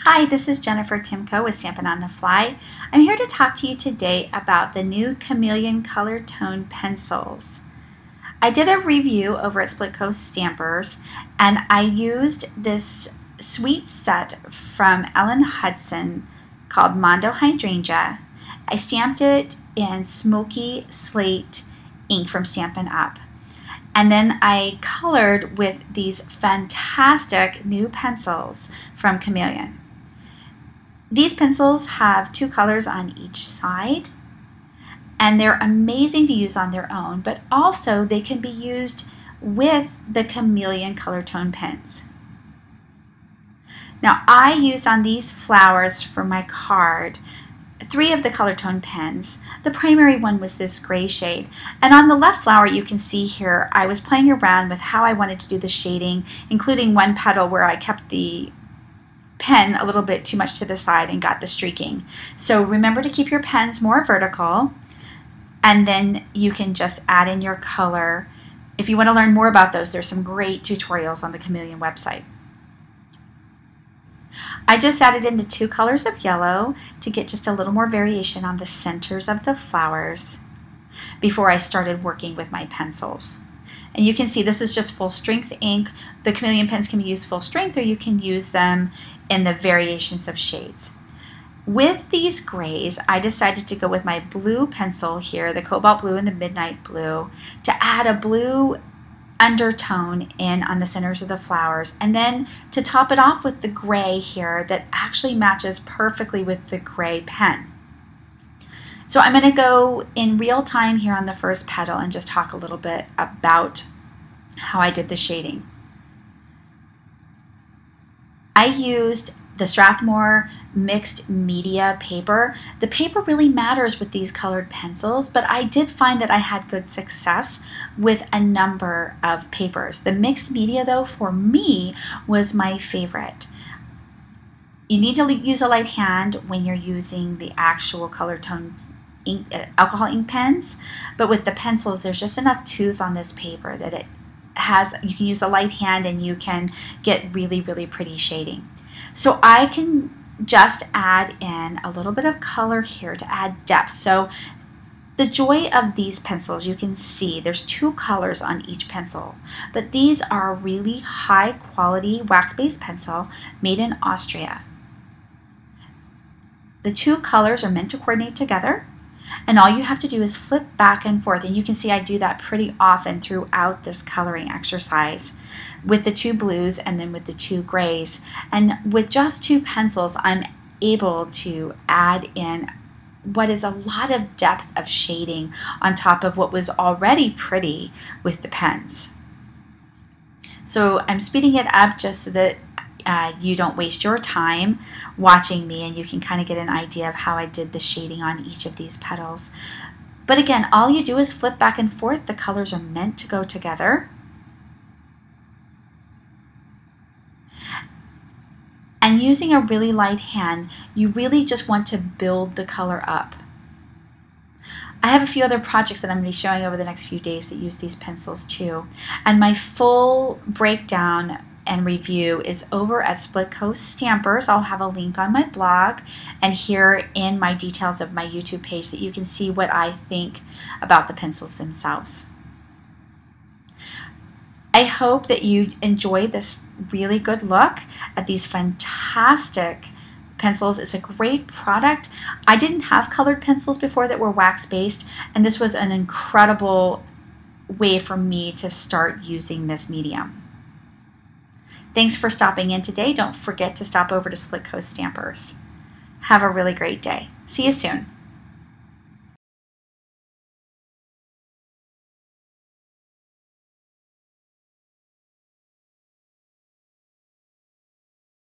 Hi, this is Jennifer Timko with Stampin' on the Fly. I'm here to talk to you today about the new Chameleon color tone pencils. I did a review over at Splitcoaststampers and I used this sweet set from Ellen Hudson called Mondo Hydrangea. I stamped it in smoky slate ink from Stampin' Up! And then I colored with these fantastic new pencils from Chameleon. These pencils have two colors on each side, and they're amazing to use on their own, but also they can be used with the Chameleon color tone pens. Now, I used on these flowers for my card 3 of the color tone pens. The primary one was this gray shade, and on the left flower you can see here I was playing around with how I wanted to do the shading, including one petal where I kept the pen a little bit too much to the side and got the streaking. So remember to keep your pens more vertical, and then you can just add in your color. If you want to learn more about those, there's some great tutorials on the Chameleon website. I just added in the 2 colors of yellow to get just a little more variation on the centers of the flowers before I started working with my pencils. And you can see this is just full strength ink. The Chameleon pens can be used full strength, or you can use them in the variations of shades. With these grays, I decided to go with my blue pencil here, the cobalt blue and the midnight blue, to add a blue undertone in on the centers of the flowers, and then to top it off with the gray here that actually matches perfectly with the gray pen. So I'm going to go in real time here on the first petal and just talk a little bit about how I did the shading. I used the Strathmore mixed media paper. The paper really matters with these colored pencils, but I did find that I had good success with a number of papers. The mixed media, though, for me was my favorite. You need to use a light hand when you're using the actual color tone ink, alcohol ink pens, but with the pencils there's just enough tooth on this paper that it has, you can use the light hand and you can get really pretty shading. So I can just add in a little bit of color here to add depth. So the joy of these pencils, you can see there's 2 colors on each pencil, but these are really high quality wax-based pencil made in Austria. The 2 colors are meant to coordinate together, and all you have to do is flip back and forth, and you can see I do that pretty often throughout this coloring exercise with the 2 blues and then with the 2 grays. And with just 2 pencils, I'm able to add in what is a lot of depth of shading on top of what was already pretty with the pens. So I'm speeding it up just so that you don't waste your time watching me, and you can kind of get an idea of how I did the shading on each of these petals. But again, all you do is flip back and forth. The colors are meant to go together. And using a really light hand, you really just want to build the color up. I have a few other projects that I'm going to be showing over the next few days that use these pencils too. And my full breakdown and review is over at Splitcoaststampers. I'll have a link on my blog and here in my details of my YouTube page that you can see what I think about the pencils themselves. I hope that you enjoy this really good look at these fantastic pencils. It's a great product. I didn't have colored pencils before that were wax-based, and this was an incredible way for me to start using this medium. Thanks for stopping in today. Don't forget to stop over to Splitcoaststampers. Have a really great day. See you soon.